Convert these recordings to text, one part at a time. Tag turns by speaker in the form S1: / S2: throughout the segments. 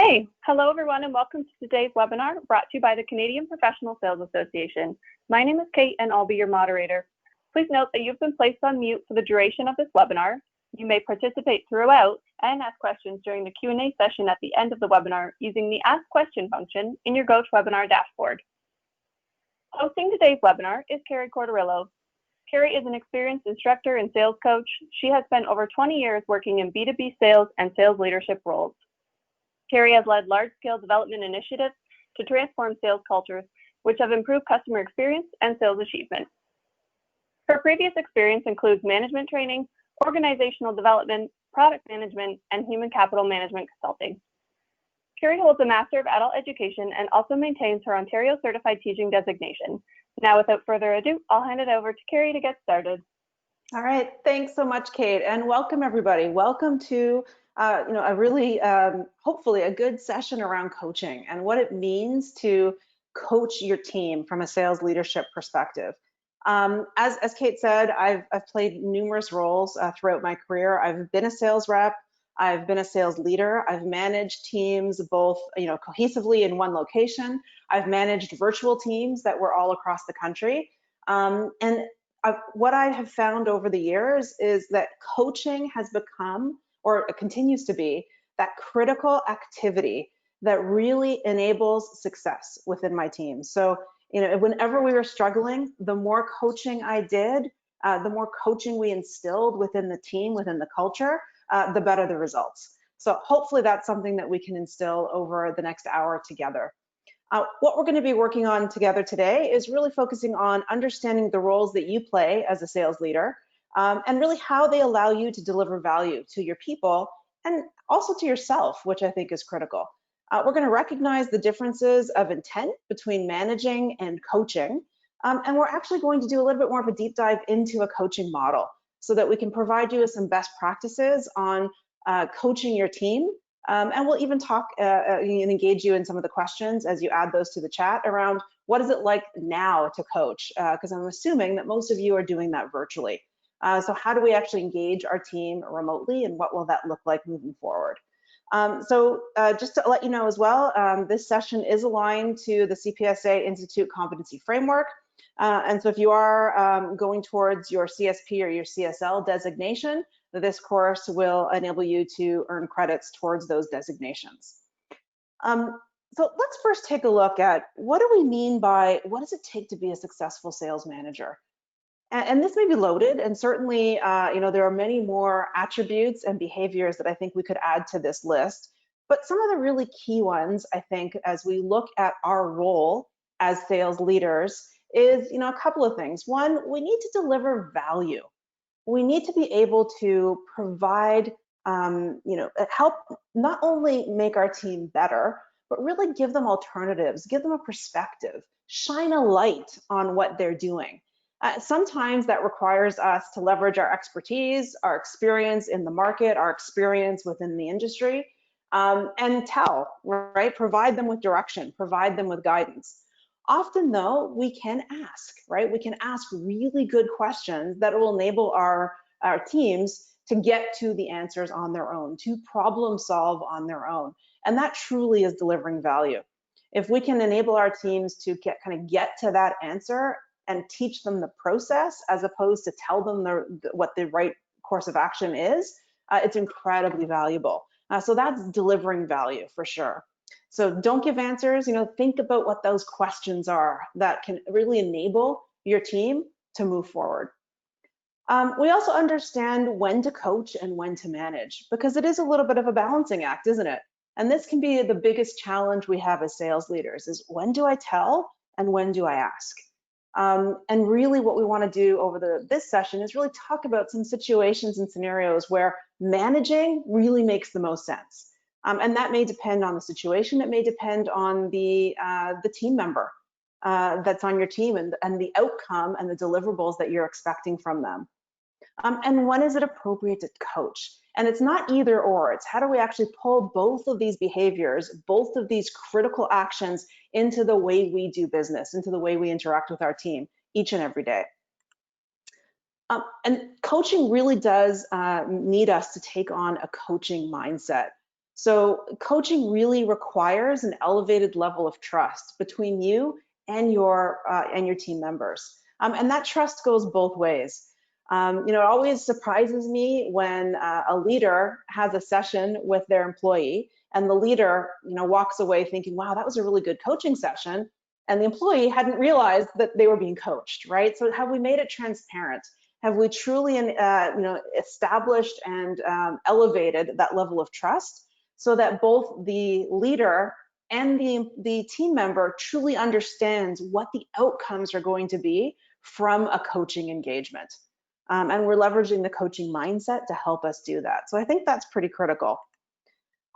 S1: Okay, hello everyone and welcome to today's webinar brought to you by the Canadian Professional Sales Association. My name is Kate and I'll be your moderator. Please note that you've been placed on mute for the duration of this webinar. You may participate throughout and ask questions during the Q&A session at the end of the webinar using the Ask Question function in your GoToWebinar dashboard. Hosting today's webinar is Carrie Corderillo. Carrie is an experienced instructor and sales coach. She has spent over 20 years working in B2B sales and sales leadership roles. Carrie has led large-scale development initiatives to transform sales cultures, which have improved customer experience and sales achievement. Her previous experience includes management training, organizational development, product management, and human capital management consulting. Carrie holds a Master of Adult Education and also maintains her Ontario Certified Teaching designation. Now, without further ado, I'll hand it over to Carrie to get started.
S2: All right, thanks so much, Kate, and welcome everybody. Welcome to a really, hopefully a good session around coaching and what it means to coach your team from a sales leadership perspective. As Kate said, I've played numerous roles throughout my career. I've been a sales rep, I've been a sales leader, I've managed teams both cohesively in one location. I've managed virtual teams that were all across the country. What I have found over the years is that coaching has become, or it continues to be, that critical activity that really enables success within my team. So, whenever we were struggling, the more coaching I did, the more coaching we instilled within the team, within the culture, the better the results. So hopefully that's something that we can instill over the next hour together. What we're going to be working on together today is really focusing on understanding the roles that you play as a sales leader, and really how they allow you to deliver value to your people and also to yourself, which I think is critical. We're going to recognize the differences of intent between managing and coaching, and we're actually going to do a little bit more of a deep dive into a coaching model so that we can provide you with some best practices on coaching your team. And we'll even talk and engage you in some of the questions as you add those to the chat around what is it like now to coach, because I'm assuming that most of you are doing that virtually. So how do we actually engage our team remotely, and what will that look like moving forward? Just to let you know as well, this session is aligned to the CPSA Institute Competency Framework. And so if you are going towards your CSP or your CSL designation, this course will enable you to earn credits towards those designations. So let's first take a look at what do we mean by what does it take to be a successful sales manager? And this may be loaded, and certainly there are many more attributes and behaviors that I think we could add to this list. But some of the really key ones, I think, as we look at our role as sales leaders is a couple of things. One, we need to deliver value. We need to be able to provide, help not only make our team better, but really give them alternatives, give them a perspective, shine a light on what they're doing. Sometimes that requires us to leverage our expertise, our experience in the market, our experience within the industry, and right? Provide them with direction, provide them with guidance. Often though, we can ask, right? We can ask really good questions that will enable our teams to get to the answers on their own, to problem solve on their own. And that truly is delivering value. If we can enable our teams to get to that answer and teach them the process as opposed to tell them what the right course of action is, it's incredibly valuable. So that's delivering value for sure. So don't give answers, think about what those questions are that can really enable your team to move forward. We also understand when to coach and when to manage, because it is a little bit of a balancing act, isn't it? And this can be the biggest challenge we have as sales leaders is when do I tell and when do I ask? And really what we want to do over this session is really talk about some situations and scenarios where managing really makes the most sense. And that may depend on the situation. It may depend on the team member that's on your team and the outcome and the deliverables that you're expecting from them. And when is it appropriate to coach? And it's not either or, it's how do we actually pull both of these behaviors, both of these critical actions into the way we do business, into the way we interact with our team each and every day. And coaching really does need us to take on a coaching mindset. So coaching really requires an elevated level of trust between you and your team members. And that trust goes both ways. It always surprises me when a leader has a session with their employee and the leader, walks away thinking, wow, that was a really good coaching session. And the employee hadn't realized that they were being coached, right? So have we made it transparent? Have we truly, established and elevated that level of trust so that both the leader and the team member truly understands what the outcomes are going to be from a coaching engagement? And we're leveraging the coaching mindset to help us do that. So I think that's pretty critical.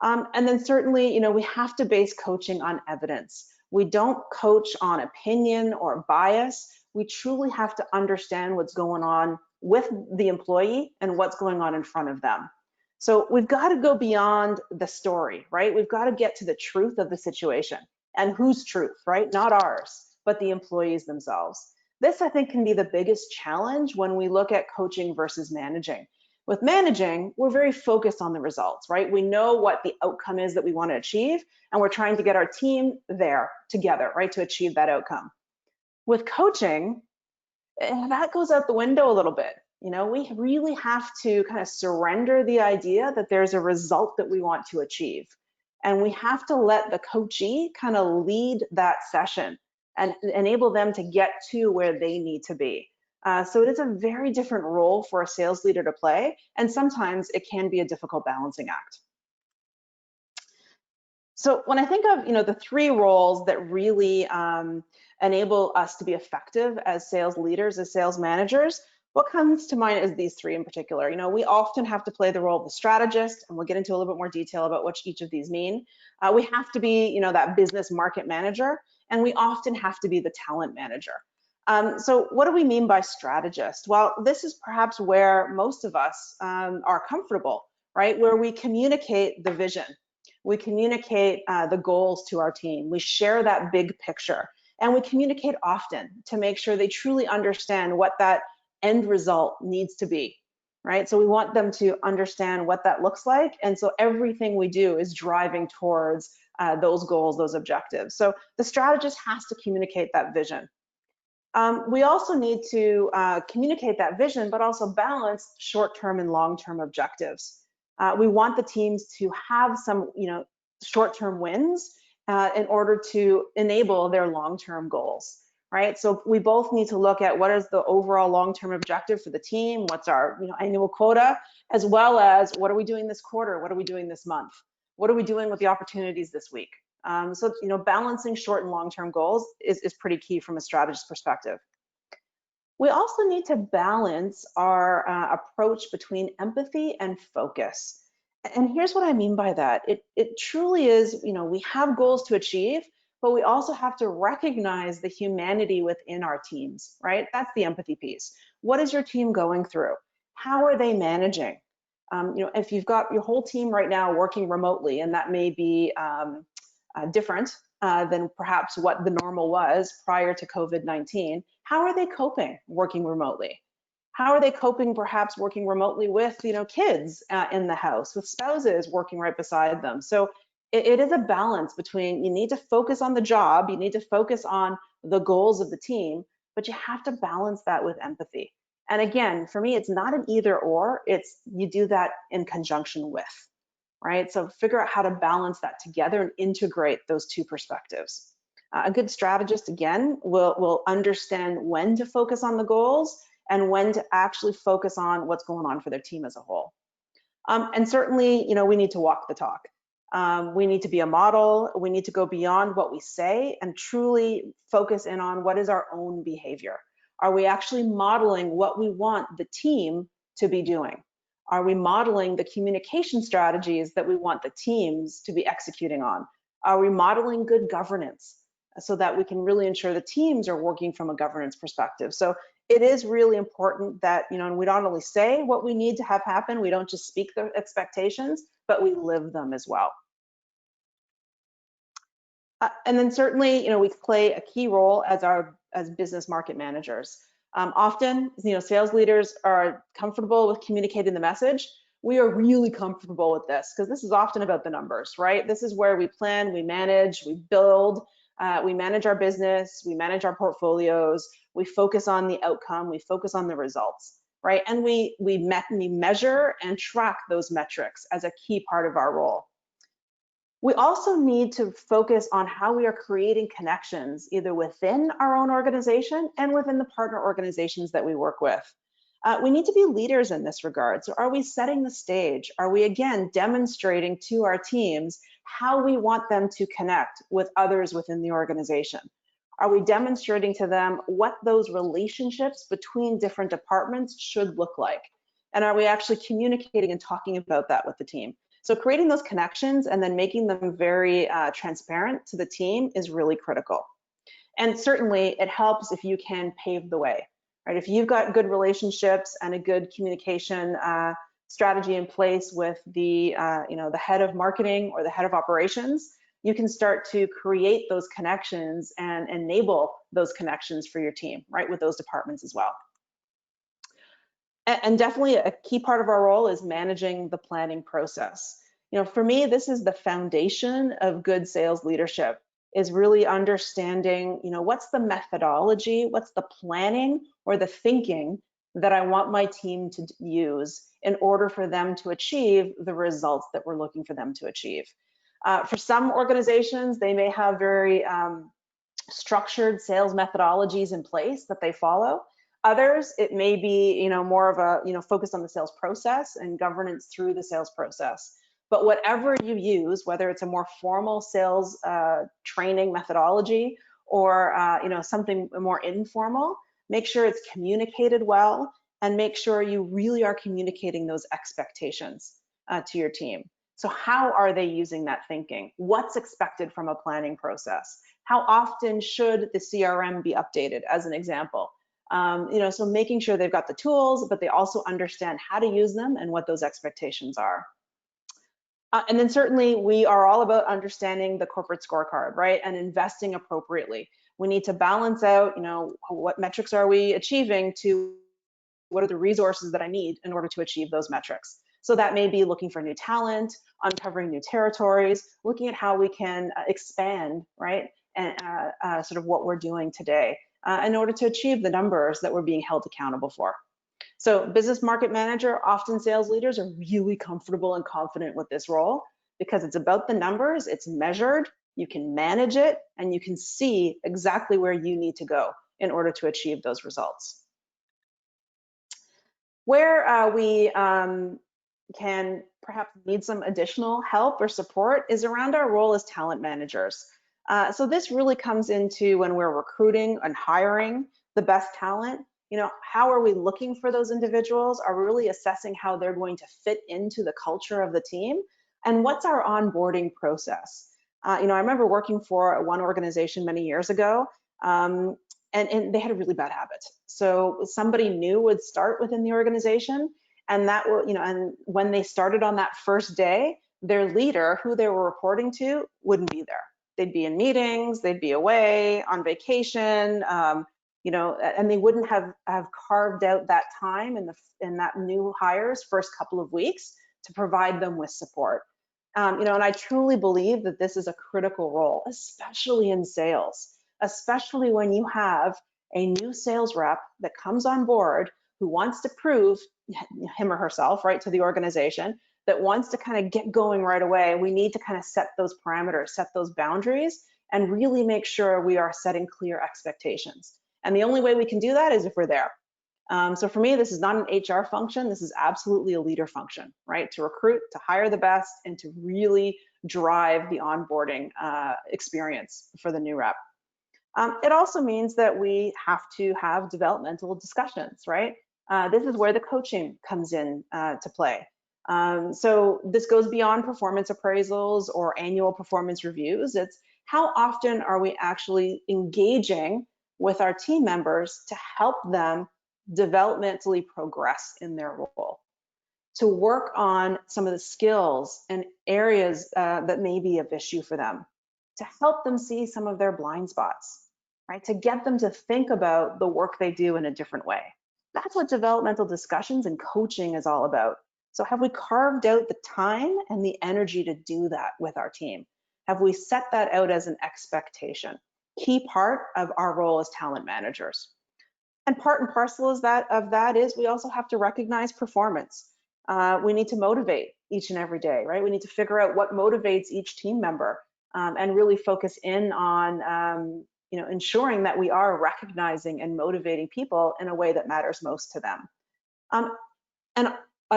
S2: And then certainly, we have to base coaching on evidence. We don't coach on opinion or bias. We truly have to understand what's going on with the employee and what's going on in front of them. So we've got to go beyond the story, right? We've got to get to the truth of the situation. And whose truth, right? Not ours, but the employees themselves. This, I think, can be the biggest challenge when we look at coaching versus managing. With managing, we're very focused on the results, right? We know what the outcome is that we want to achieve, and we're trying to get our team there together, right, to achieve that outcome. With coaching, that goes out the window a little bit. We really have to kind of surrender the idea that there's a result that we want to achieve. And we have to let the coachee kind of lead that session and enable them to get to where they need to be. So it is a very different role for a sales leader to play, and sometimes it can be a difficult balancing act. So when I think of the three roles that really enable us to be effective as sales leaders, as sales managers, what comes to mind is these three in particular. We often have to play the role of the strategist, and we'll get into a little bit more detail about what each of these mean. We have to be that business market manager, and we often have to be the talent manager. So what do we mean by strategist? Well, this is perhaps where most of us are comfortable, right? Where we communicate the vision. We communicate the goals to our team. We share that big picture, and we communicate often to make sure they truly understand what that end result needs to be, right? So we want them to understand what that looks like, and so everything we do is driving towards those goals, those objectives. So the strategist has to communicate that vision. We also need to communicate that vision, but also balance short-term and long-term objectives. We want the teams to have some, short-term wins in order to enable their long-term goals, right? So we both need to look at what is the overall long-term objective for the team, what's our annual quota, as well as what are we doing this quarter, what are we doing this month, what are we doing with the opportunities this week. So balancing short and long-term goals is pretty key from a strategist perspective. We also need to balance our approach between empathy and focus. And here's what I mean by that. It truly is, we have goals to achieve, but we also have to recognize the humanity within our teams, right? That's the empathy piece. What is your team going through? How are they managing? If you've got your whole team right now working remotely, and that may be different than perhaps what the normal was prior to COVID-19, how are they coping working remotely? How are they coping perhaps working remotely with kids in the house, with spouses working right beside them? So it is a balance between, you need to focus on the job, you need to focus on the goals of the team, but you have to balance that with empathy. And again, for me, it's not an either or, it's you do that in conjunction with. Right? So figure out how to balance that together and integrate those two perspectives. A good strategist, again, will understand when to focus on the goals and when to actually focus on what's going on for their team as a whole. And certainly, we need to walk the talk. We need to be a model. We need to go beyond what we say and truly focus in on what is our own behavior. Are we actually modeling what we want the team to be doing? Are we modeling the communication strategies that we want the teams to be executing on? Are we modeling good governance so that we can really ensure the teams are working from a governance perspective? So it is really important that, we not only say what we need to have happen, we don't just speak the expectations, but we live them as well. And then certainly, we play a key role as business market managers. Often, sales leaders are comfortable with communicating the message, we are really comfortable with this because this is often about the numbers, right? This is where we plan, we manage, we build, we manage our business, we manage our portfolios, we focus on the outcome, we focus on the results, right? And we measure and track those metrics as a key part of our role. We also need to focus on how we are creating connections, either within our own organization and within the partner organizations that we work with. We need to be leaders in this regard. So are we setting the stage? Are we, again, demonstrating to our teams how we want them to connect with others within the organization? Are we demonstrating to them what those relationships between different departments should look like? And are we actually communicating and talking about that with the team? So creating those connections and then making them very transparent to the team is really critical. And certainly it helps if you can pave the way, right? If you've got good relationships and a good communication strategy in place with the head of marketing or the head of operations, you can start to create those connections and enable those connections for your team, right, with those departments as well. And definitely a key part of our role is managing the planning process. For me, this is the foundation of good sales leadership, is really understanding, what's the methodology, what's the planning or the thinking that I want my team to use in order for them to achieve the results that we're looking for them to achieve. For some organizations, they may have very structured sales methodologies in place that they follow. Others, it may be, more of a, focused on the sales process and governance through the sales process. But whatever you use, whether it's a more formal sales training methodology or, something more informal, make sure it's communicated well and make sure you really are communicating those expectations to your team. So how are they using that thinking? What's expected from a planning process? How often should the CRM be updated, as an example? So making sure they've got the tools, but they also understand how to use them and what those expectations are. And then certainly we are all about understanding the corporate scorecard, right? And investing appropriately. We need to balance out, what metrics are we achieving to what are the resources that I need in order to achieve those metrics. So that may be looking for new talent, uncovering new territories, looking at how we can expand, right? And sort of what we're doing today in order to achieve the numbers that we're being held accountable for. So business market manager, often sales leaders are really comfortable and confident with this role because it's about the numbers, it's measured, you can manage it, and you can see exactly where you need to go in order to achieve those results. Where we can perhaps need some additional help or support is around our role as talent managers. So this really comes into when we're recruiting and hiring the best talent. How are we looking for those individuals? Are we really assessing how they're going to fit into the culture of the team? And what's our onboarding process? I remember working for one organization many years ago, and they had a really bad habit. So somebody new would start within the organization, and that will, and when they started on that first day, their leader, who they were reporting to, wouldn't be there. They'd be in meetings, they'd be away on vacation, and they wouldn't have carved out that time in that new hire's first couple of weeks to provide them with support. And I truly believe that this is a critical role, especially in sales, especially when you have a new sales rep that comes on board who wants to prove him or herself, right, to the organization, that wants to kind of get going right away. We need to kind of set those parameters, set those boundaries, and really make sure we are setting clear expectations. And the only way we can do that is if we're there. So for me, this is not an HR function. This is absolutely a leader function, right? To recruit, to hire the best, and to really drive the onboarding experience for the new rep. It also means that we have to have developmental discussions, right? This is where the coaching comes in to play. So this goes beyond performance appraisals or annual performance reviews. It's how often are we actually engaging with our team members to help them developmentally progress in their role, to work on some of the skills and areas that may be of issue for them, to help them see some of their blind spots, right? To get them to think about the work they do in a different way. That's what developmental discussions and coaching is all about. So have we carved out the time and the energy to do that with our team? Have we set that out as an expectation? Key part of our role as talent managers. And part and parcel of that is we also have to recognize performance. We need to motivate each and every day, right? We need to figure out what motivates each team member and really focus in on ensuring that we are recognizing and motivating people in a way that matters most to them. And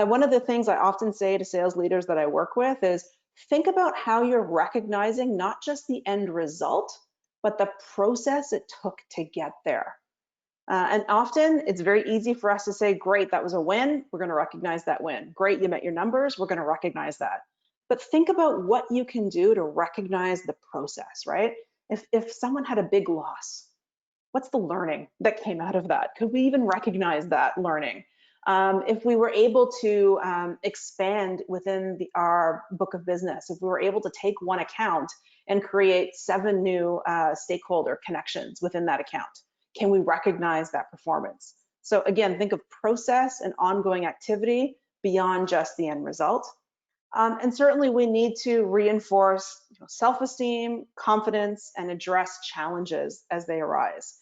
S2: one of the things I often say to sales leaders that I work with is think about how you're recognizing not just the end result, but the process it took to get there. And often it's very easy for us to say, great, that was a win. We're going to recognize that win. Great, you met your numbers. We're going to recognize that. But think about what you can do to recognize the process, right? If someone had a big loss, what's the learning that came out of that? Could we even recognize that learning? If we were able to expand within our book of business, if we were able to take one account and create 7 new stakeholder connections within that account, can we recognize that performance? So again, think of process and ongoing activity beyond just the end result. And certainly we need to reinforce self-esteem, confidence, and address challenges as they arise.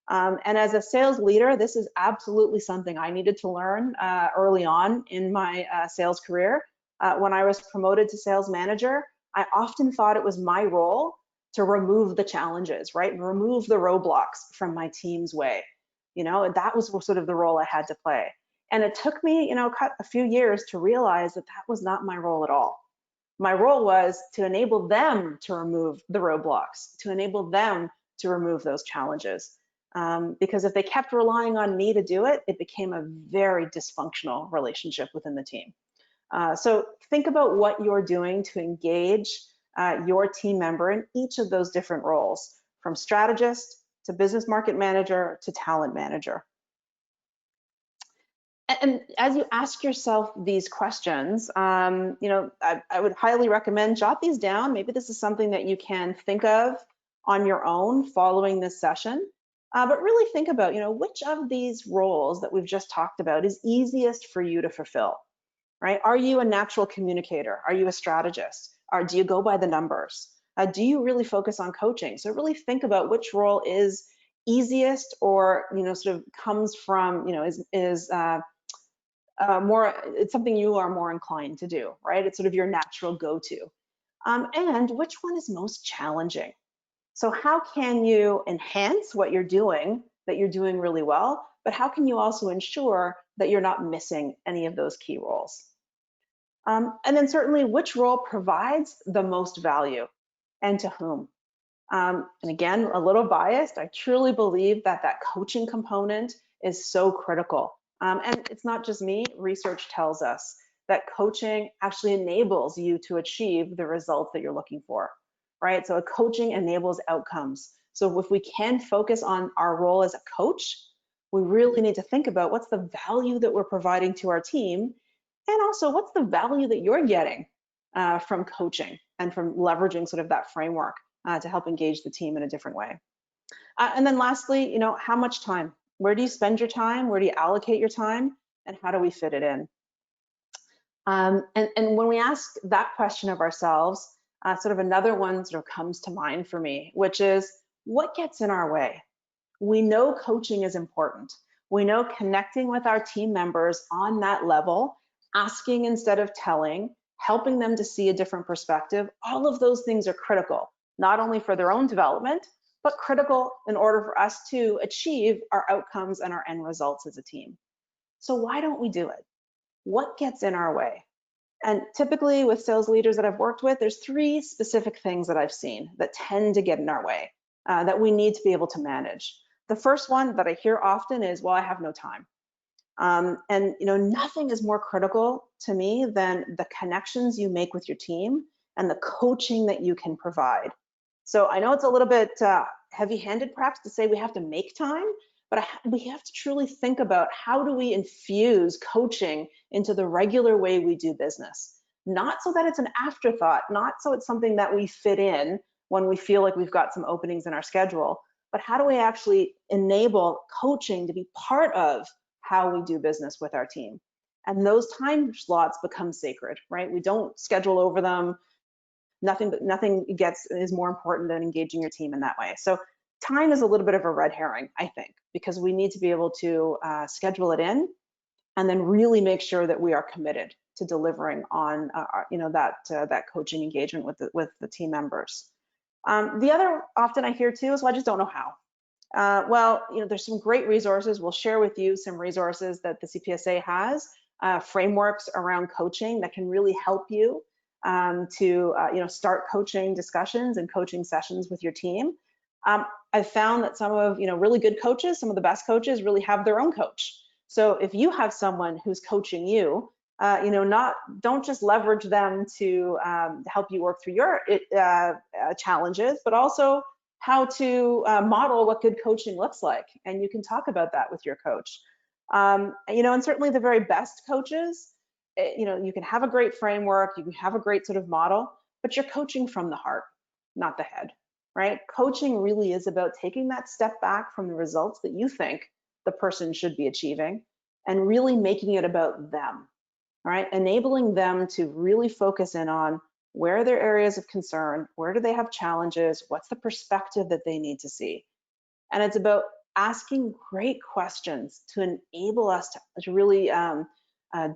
S2: And as a sales leader, this is absolutely something I needed to learn early on in my sales career. When I was promoted to sales manager, I often thought it was my role to remove the challenges, right? Remove the roadblocks from my team's way. That was sort of the role I had to play. And it took me, a few years to realize that that was not my role at all. My role was to enable them to remove the roadblocks, to enable them to remove those challenges. Because if they kept relying on me to do it, it became a very dysfunctional relationship within the team. So think about what you're doing to engage your team member in each of those different roles, from strategist to business market manager to talent manager. And as you ask yourself these questions, I would highly recommend jot these down. Maybe this is something that you can think of on your own following this session. But really think about, which of these roles that we've just talked about is easiest for you to fulfill, right? Are you a natural communicator? Are you a strategist? Or do you go by the numbers? Do you really focus on coaching? So really think about which role is easiest or, sort of comes from, it's something you are more inclined to do, right? It's sort of your natural go-to. And which one is most challenging? So how can you enhance what you're doing, that you're doing really well, but how can you also ensure that you're not missing any of those key roles? And then certainly which role provides the most value and to whom? And again, a little biased, I truly believe that that coaching component is so critical. And it's not just me, research tells us that coaching actually enables you to achieve the results that you're looking for, right? So a coaching enables outcomes. So if we can focus on our role as a coach, we really need to think about what's the value that we're providing to our team, and also what's the value that you're getting from coaching and from leveraging sort of that framework to help engage the team in a different way. And then lastly, how much time? Where do you spend your time? Where do you allocate your time? And how do we fit it in? And when we ask that question of ourselves, sort of another one sort of comes to mind for me, which is what gets in our way? We know coaching is important. We know connecting with our team members on that level, asking instead of telling, helping them to see a different perspective, all of those things are critical, not only for their own development, but critical in order for us to achieve our outcomes and our end results as a team. So why don't we do it? What gets in our way? And typically with sales leaders that I've worked with, there's 3 specific things that I've seen that tend to get in our way that we need to be able to manage. The first one that I hear often is, well, I have no time. And nothing is more critical to me than the connections you make with your team and the coaching that you can provide. So I know it's a little bit heavy-handed perhaps to say we have to make time, but we have to truly think about how do we infuse coaching into the regular way we do business. Not so that it's an afterthought, not so it's something that we fit in when we feel like we've got some openings in our schedule, but how do we actually enable coaching to be part of how we do business with our team? And those time slots become sacred, right? We don't schedule over them. Nothing is more important than engaging your team in that way. So time is a little bit of a red herring, I think, because we need to be able to schedule it in and then really make sure that we are committed to delivering on that coaching engagement with the team members. The other often I hear too is, well, I just don't know how. Well, there's some great resources. We'll share with you some resources that the CPSA has, frameworks around coaching that can really help you to start coaching discussions and coaching sessions with your team. I've found that some of really good coaches, some of the best coaches, really have their own coach. So if you have someone who's coaching you, don't just leverage them to help you work through your challenges, but also how to model what good coaching looks like. And you can talk about that with your coach. And certainly the very best coaches, you can have a great framework, you can have a great sort of model, but you're coaching from the heart, not the head, right? Coaching really is about taking that step back from the results that you think the person should be achieving and really making it about them, all right? Enabling them to really focus in on where are their areas of concern, where do they have challenges, what's the perspective that they need to see. And it's about asking great questions to enable us to really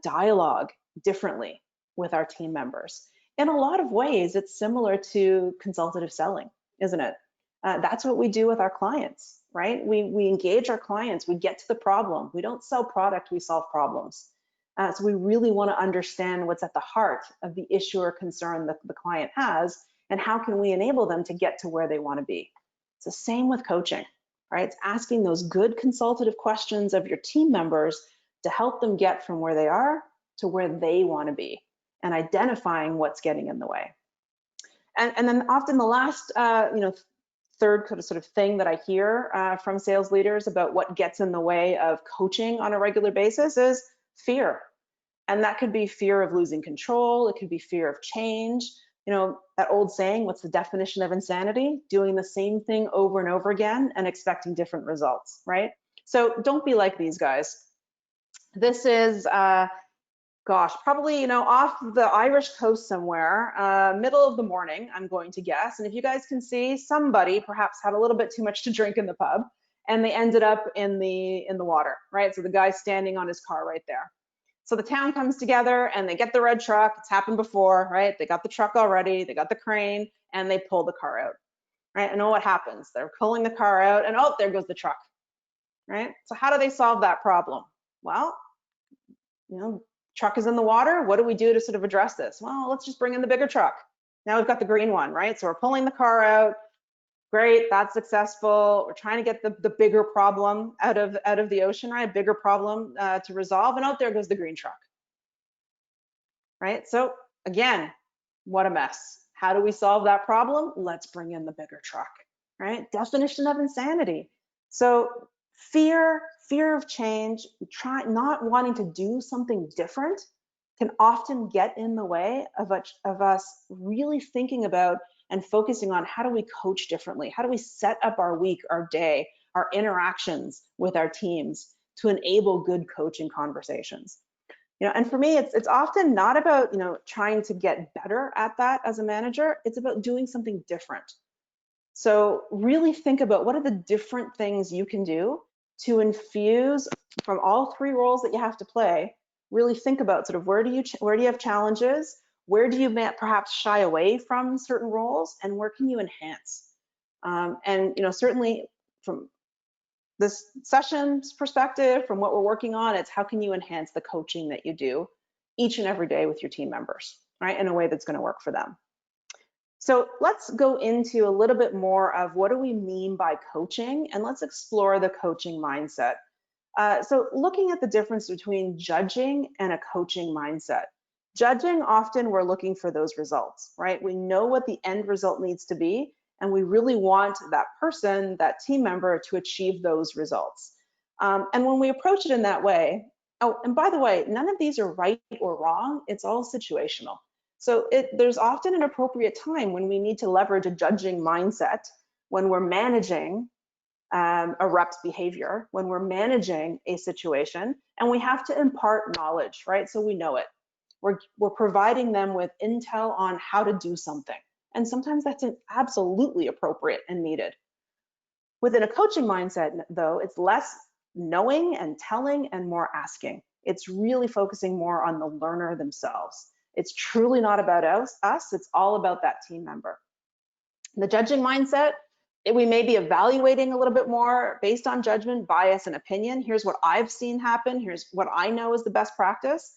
S2: dialogue differently with our team members. In a lot of ways, it's similar to consultative selling, isn't it? That's what we do with our clients, right? We engage our clients, we get to the problem. We don't sell product, we solve problems. So we really want to understand what's at the heart of the issue or concern that the client has, and how can we enable them to get to where they want to be. It's the same with coaching, right? It's asking those good consultative questions of your team members to help them get from where they are to where they want to be, and identifying what's getting in the way. And then often the last, third sort of thing that I hear from sales leaders about what gets in the way of coaching on a regular basis is fear. And that could be fear of losing control. It could be fear of change. That old saying, what's the definition of insanity? Doing the same thing over and over again and expecting different results, right? So don't be like these guys. This is, probably, off the Irish coast somewhere, middle of the morning, I'm going to guess. And if you guys can see, somebody perhaps had a little bit too much to drink in the pub and they ended up in the water, right? So the guy's standing on his car right there. So the town comes together and they get the red truck. It's happened before, right? They got the truck already, they got the crane, and they pull the car out, right? And what happens? They're pulling the car out and oh, there goes the truck, right? So how do they solve that problem? Well, truck is in the water. What do we do to sort of address this? Well, let's just bring in the bigger truck. Now we've got the green one, right? So we're pulling the car out. Great, that's successful. We're trying to get the bigger problem out of the ocean, right? A bigger problem to resolve. And out there goes the green truck, right? So again, what a mess. How do we solve that problem? Let's bring in the bigger truck, right? Definition of insanity. So fear of change, not wanting to do something different can often get in the way of us really thinking about and focusing on how do we coach differently? How do we set up our week, our day, our interactions with our teams to enable good coaching conversations? And for me, it's often not about, trying to get better at that as a manager. It's about doing something different. So really think about what are the different things you can do to infuse from all three roles that you have to play. Really think about sort of where do you have challenges, where do you perhaps shy away from certain roles, and where can you enhance? And certainly from this session's perspective, from what we're working on, it's how can you enhance the coaching that you do each and every day with your team members, right, in a way that's going to work for them. So let's go into a little bit more of what do we mean by coaching, and let's explore the coaching mindset. So looking at the difference between judging and a coaching mindset. Judging, often we're looking for those results, right? We know what the end result needs to be, and we really want that person, that team member, to achieve those results. And when we approach it in that way, oh, and by the way, none of these are right or wrong, it's all situational. So there's often an appropriate time when we need to leverage a judging mindset when we're managing a rep's behavior when we're managing a situation, and we have to impart knowledge, right? So we know it. We're providing them with intel on how to do something. And sometimes that's absolutely appropriate and needed. Within a coaching mindset, though, it's less knowing and telling and more asking. It's really focusing more on the learner themselves. It's truly not about us, it's all about that team member. The judging mindset, we may be evaluating a little bit more based on judgment, bias, and opinion. Here's what I've seen happen. Here's what I know is the best practice.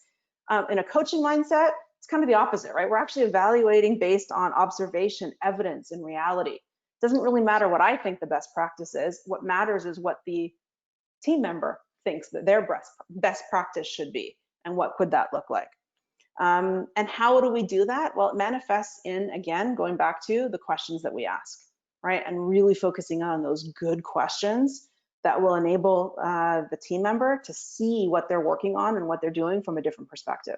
S2: In a coaching mindset, it's kind of the opposite, right? We're actually evaluating based on observation, evidence, and reality. It doesn't really matter what I think the best practice is. What matters is what the team member thinks that their best practice should be, and what could that look like. And how do we do that? Well, it manifests in, again, going back to the questions that we ask, right? And really focusing on those good questions that will enable the team member to see what they're working on and what they're doing from a different perspective.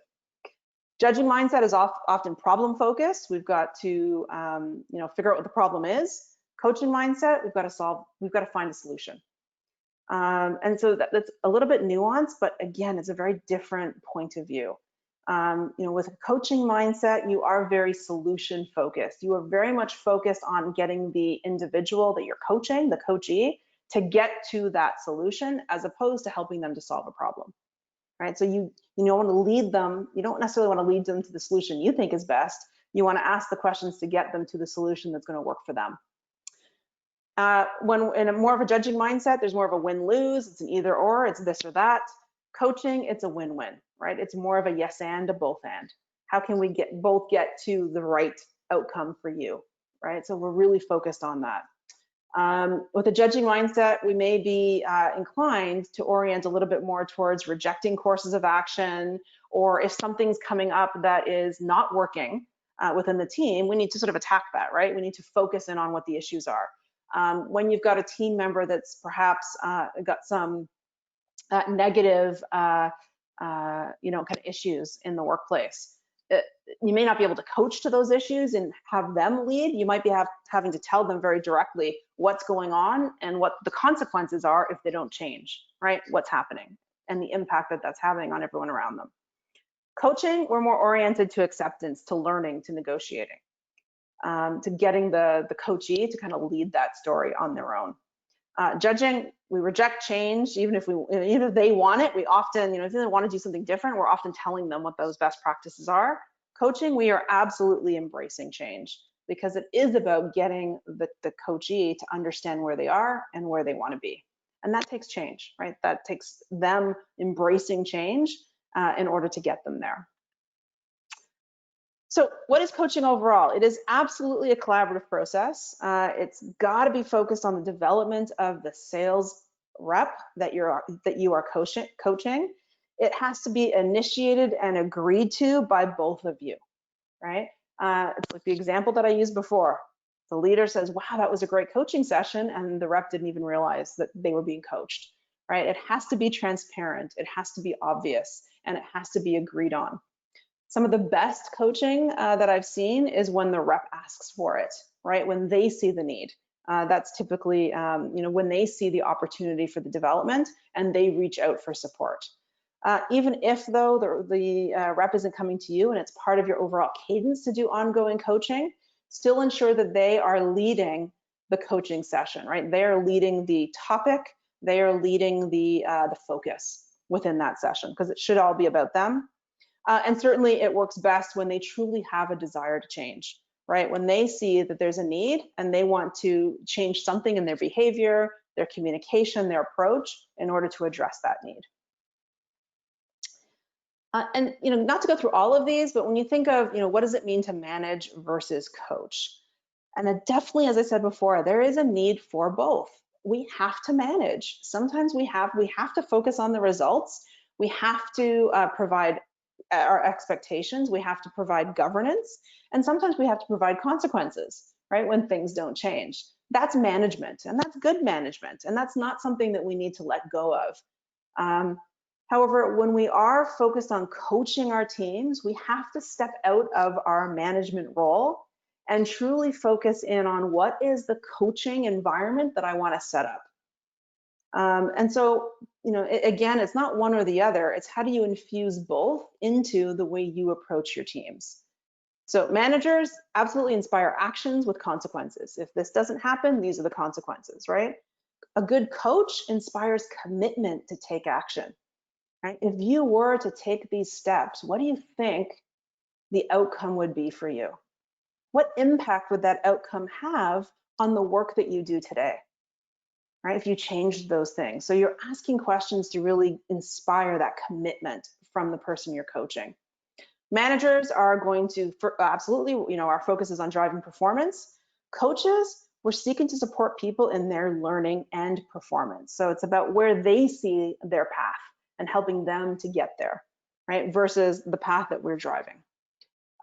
S2: Judging mindset is often problem focused. We've got to figure out what the problem is. Coaching mindset, we've got to find a solution. And so that's a little bit nuanced, but again, it's a very different point of view. With a coaching mindset, you are very solution focused. You are very much focused on getting the individual that you're coaching, the coachee, to get to that solution, as opposed to helping them to solve a problem, right? So you don't want to lead them. You don't necessarily want to lead them to the solution you think is best. You want to ask the questions to get them to the solution that's going to work for them. When in a more of a judging mindset, there's more of a win-lose. It's an either or, it's this or that. Coaching, it's a win-win, right? It's more of a yes and, a both and. How can we both get to the right outcome for you, right? So we're really focused on that. With a judging mindset, we may be inclined to orient a little bit more towards rejecting courses of action, or if something's coming up that is not working within the team, we need to sort of attack that, right? We need to focus in on what the issues are. When you've got a team member that's perhaps got some negative kind of issues in the workplace, you may not be able to coach to those issues and have them lead. You might be having to tell them very directly what's going on and what the consequences are if they don't change, right? What's happening and the impact that that's having on everyone around them. Coaching, we're more oriented to acceptance, to learning, to negotiating, to getting the coachee to kind of lead that story on their own. Judging, we reject change, even if they want it. We often, if they want to do something different, we're often telling them what those best practices are. Coaching, we are absolutely embracing change, because it is about getting the coachee to understand where they are and where they want to be. And that takes change, right? That takes them embracing change in order to get them there. So what is coaching overall? It is absolutely a collaborative process. It's got to be focused on the development of the sales rep that you are coaching. It has to be initiated and agreed to by both of you, right? It's like the example that I used before. The leader says, wow, that was a great coaching session, and the rep didn't even realize that they were being coached, right? It has to be transparent, it has to be obvious, and it has to be agreed on. Some of the best coaching that I've seen is when the rep asks for it, right? When they see the need. That's typically, when they see the opportunity for the development and they reach out for support. Even if, though, the rep isn't coming to you and it's part of your overall cadence to do ongoing coaching, still ensure that they are leading the coaching session, right? They are leading the topic, they are leading the focus within that session, because it should all be about them. And certainly it works best when they truly have a desire to change, right? When they see that there's a need and they want to change something in their behavior, their communication, their approach in order to address that need. And not to go through all of these, but when you think of, what does it mean to manage versus coach? And definitely, as I said before, there is a need for both. We have to manage. Sometimes we have to focus on the results. We have to provide our expectations, we have to provide governance, and sometimes we have to provide consequences, right, when things don't change. That's management, and that's good management, and that's not something that we need to let go of. However, when we are focused on coaching our teams, we have to step out of our management role and truly focus in on what is the coaching environment that I want to set up. And so, again, it's not one or the other. It's how do you infuse both into the way you approach your teams. So managers absolutely inspire actions with consequences. If this doesn't happen, these are the consequences, right? A good coach inspires commitment to take action, right? If you were to take these steps, what do you think the outcome would be for you? What impact would that outcome have on the work that you do today, right? If you changed those things. So you're asking questions to really inspire that commitment from the person you're coaching. Managers are going to absolutely, our focus is on driving performance. Coaches, we're seeking to support people in their learning and performance. So it's about where they see their path and helping them to get there, right? Versus the path that we're driving.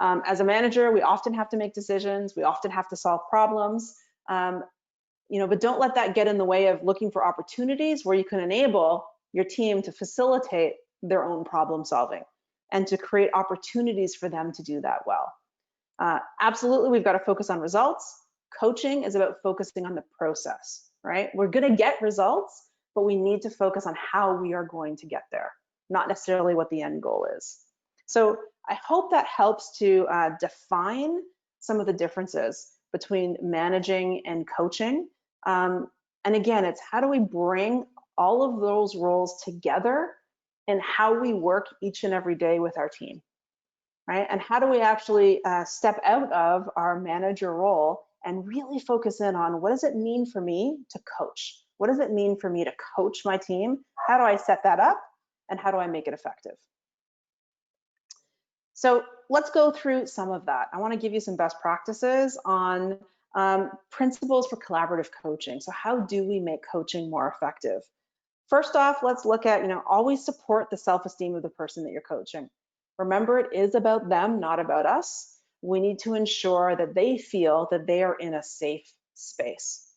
S2: As a manager, we often have to make decisions. We often have to solve problems, but don't let that get in the way of looking for opportunities where you can enable your team to facilitate their own problem solving and to create opportunities for them to do that well. Absolutely, we've got to focus on results. Coaching is about focusing on the process, right? We're going to get results, but we need to focus on how we are going to get there, not necessarily what the end goal is. So I hope that helps to define some of the differences between managing and coaching. And again, it's how do we bring all of those roles together and how we work each and every day with our team, right? And how do we actually step out of our manager role and really focus in on what does it mean for me to coach? What does it mean for me to coach my team? How do I set that up? And how do I make it effective? So let's go through some of that. I want to give you some best practices on principles for collaborative coaching. So how do we make coaching more effective? First off, let's look at, always support the self-esteem of the person that you're coaching. Remember, it is about them, not about us. We need to ensure that they feel that they are in a safe space,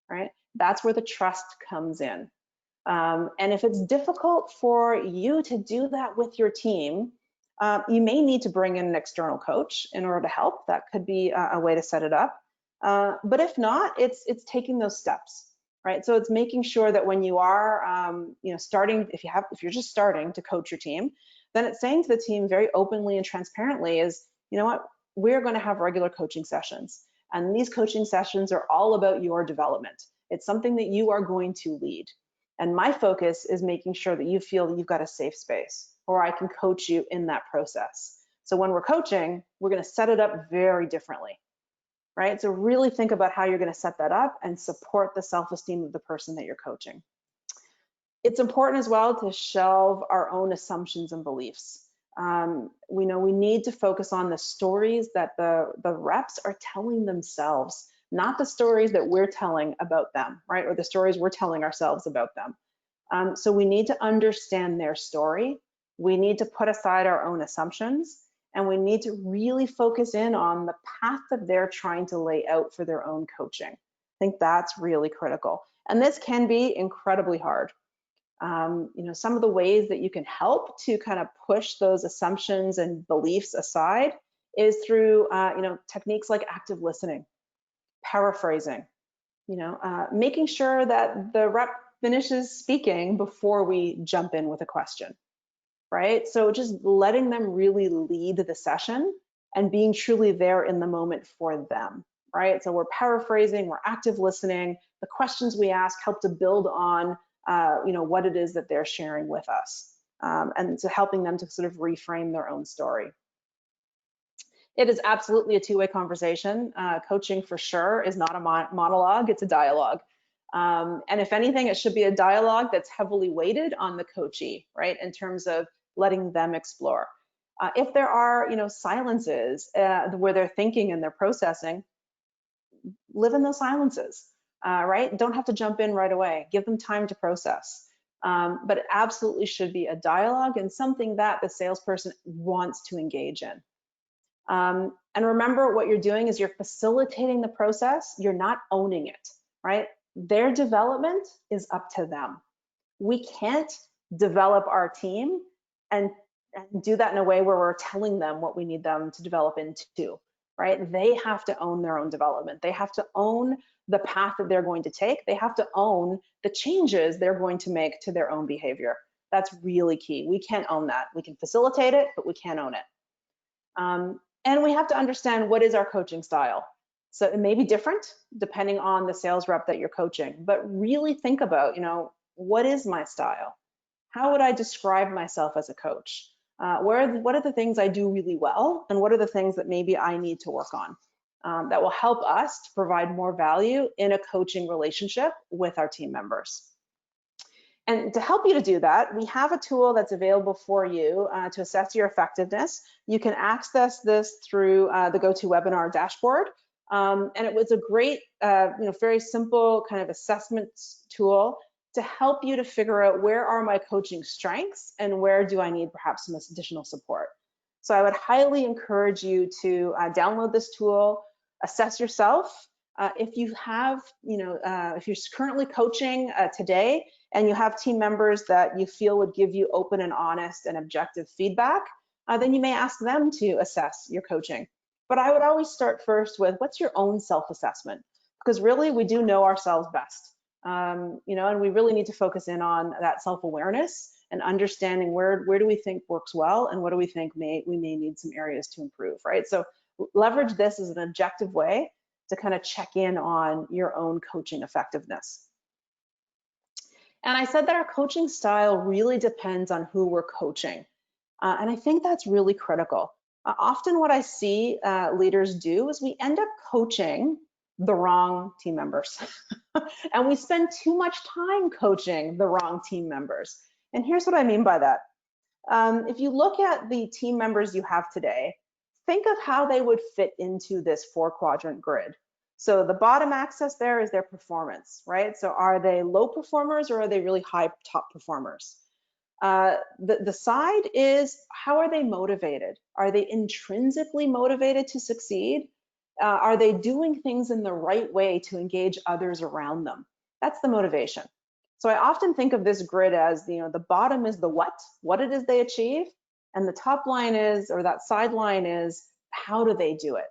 S2: right? That's where the trust comes in. And if it's difficult for you to do that with your team, you may need to bring in an external coach in order to help. That could be a way to set it up. But if not, it's taking those steps. Right, so it's making sure that when you are, starting, if you're just starting to coach your team, then it's saying to the team very openly and transparently is, you know what, we're going to have regular coaching sessions, and these coaching sessions are all about your development. It's something that you are going to lead, and my focus is making sure that you feel that you've got a safe space, or I can coach you in that process. So when we're coaching, we're going to set it up very differently. Right? So really think about how you're going to set that up and support the self-esteem of the person that you're coaching. It's important as well to shelve our own assumptions and beliefs. We know we need to focus on the stories that the reps are telling themselves, not the stories that we're telling about them, right? Or the stories we're telling ourselves about them. So we need to understand their story. We need to put aside our own assumptions. And we need to really focus in on the path that they're trying to lay out for their own coaching. I think that's really critical. And this can be incredibly hard. Some of the ways that you can help to kind of push those assumptions and beliefs aside is through, techniques like active listening, paraphrasing, making sure that the rep finishes speaking before we jump in with a question. Right? So just letting them really lead the session and being truly there in the moment for them, right? So we're paraphrasing, we're active listening. The questions we ask help to build on, what it is that they're sharing with us, and so helping them to sort of reframe their own story. It is absolutely a two-way conversation. Coaching for sure is not a monologue, it's a dialogue. And if anything, it should be a dialogue that's heavily weighted on the coachee, right? In terms of letting them explore. If there are, silences where they're thinking and they're processing, live in those silences, right? Don't have to jump in right away. Give them time to process. But it absolutely should be a dialogue and something that the salesperson wants to engage in. And remember, what you're doing is you're facilitating the process. You're not owning it, right? Their development is up to them. We can't develop our team and do that in a way where we're telling them what we need them to develop into. right? They have to own their own development. They have to own the path that they're going to take. They have to own the changes they're going to make to their own behavior. That's really key. We can't own that. We can facilitate it, but we can't own it. And we have to understand, what is our coaching style? So it may be different depending on the sales rep that you're coaching, but really think about, what is my style? How would I describe myself as a coach? What are the things I do really well, and what are the things that maybe I need to work on that will help us to provide more value in a coaching relationship with our team members? And to help you to do that, we have a tool that's available for you to assess your effectiveness. You can access this through the GoToWebinar dashboard. And it was a great, very simple kind of assessment tool to help you to figure out, where are my coaching strengths and where do I need perhaps some additional support. So I would highly encourage you to download this tool, assess yourself. If you have, if you're currently coaching today, and you have team members that you feel would give you open and honest and objective feedback, then you may ask them to assess your coaching. But I would always start first with, what's your own self-assessment? Because really, we do know ourselves best, and we really need to focus in on that self-awareness and understanding where do we think works well, and what do we think we may need some areas to improve, right? So leverage this as an objective way to kind of check in on your own coaching effectiveness. And I said that our coaching style really depends on who we're coaching. And I think that's really critical. Often what I see leaders do is we end up coaching the wrong team members. And we spend too much time coaching the wrong team members. And here's what I mean by that. If you look at the team members you have today, think of how they would fit into this 4-quadrant grid. So the bottom axis there is their performance, right? So are they low performers, or are they really high top performers? The side is, how are they motivated? Are they intrinsically motivated to succeed? Are they doing things in the right way to engage others around them? That's the motivation. So I often think of this grid as, the bottom is the what it is they achieve, and the top line is, or that side line is, how do they do it?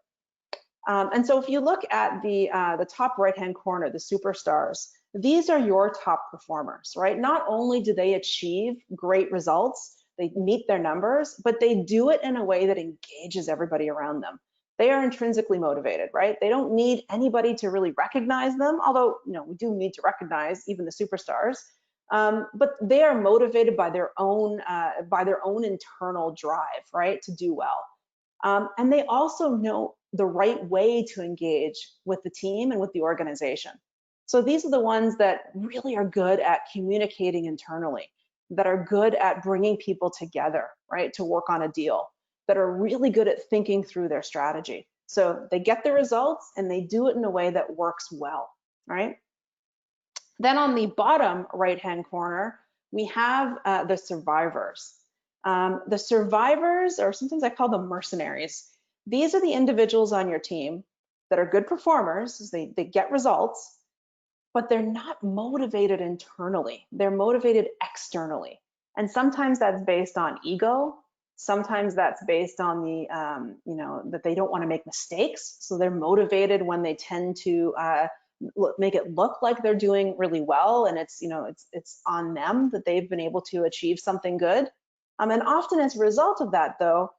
S2: And so if you look at the top right-hand corner, the superstars, these are your top performers, right? Not only do they achieve great results, they meet their numbers, but they do it in a way that engages everybody around them. They are intrinsically motivated, right? They don't need anybody to really recognize them, although we do need to recognize even the superstars. But they are motivated by their own internal drive, right, to do well. And they also know the right way to engage with the team and with the organization. So these are the ones that really are good at communicating internally, that are good at bringing people together, right, to work on a deal, that are really good at thinking through their strategy. So they get the results and they do it in a way that works well, right? Then on the bottom right-hand corner, we have the survivors. The survivors, or sometimes I call them mercenaries, these are the individuals on your team that are good performers. They get results, but they're not motivated internally. They're motivated externally. And sometimes that's based on ego. Sometimes that's based on the, that they don't want to make mistakes. So they're motivated when they tend to make it look like they're doing really well, and it's on them that they've been able to achieve something good. And often as a result of that, though,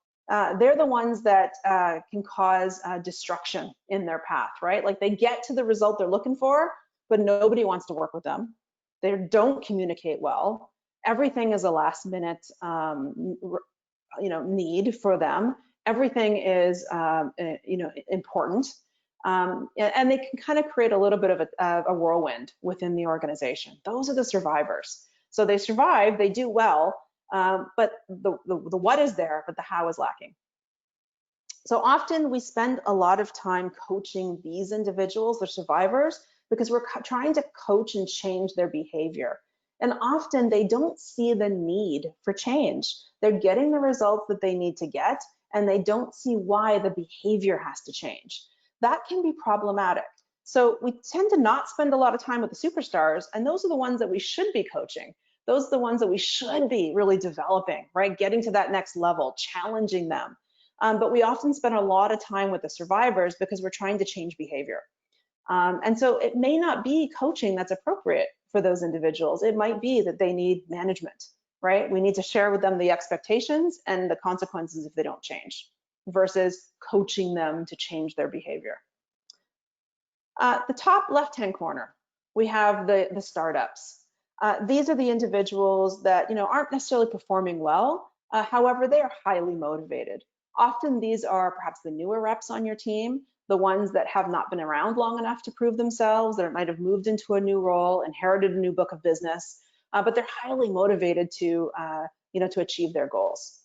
S2: they're the ones that can cause destruction in their path, right? Like they get to the result they're looking for, but nobody wants to work with them. They don't communicate well. Everything is a last minute, need for them. Everything is, important. And they can kind of create a little bit of a whirlwind within the organization. Those are the survivors. So they survive, they do well, but the what is there, but the how is lacking. So often we spend a lot of time coaching these individuals, the survivors, because we're trying to coach and change their behavior. And often they don't see the need for change. They're getting the results that they need to get, and they don't see why the behavior has to change. That can be problematic. So we tend to not spend a lot of time with the superstars, and those are the ones that we should be coaching. Those are the ones that we should be really developing, right? Getting to that next level, challenging them. but we often spend a lot of time with the survivors because we're trying to change behavior. And so it may not be coaching that's appropriate for those individuals. It might be that they need management, right? We need to share with them the expectations and the consequences if they don't change, versus coaching them to change their behavior. The top left-hand corner, we have the startups. These are the individuals that aren't necessarily performing well. However, they are highly motivated. Often these are perhaps the newer reps on your team, the ones that have not been around long enough to prove themselves, that might have moved into a new role, inherited a new book of business, but they're highly motivated to achieve their goals.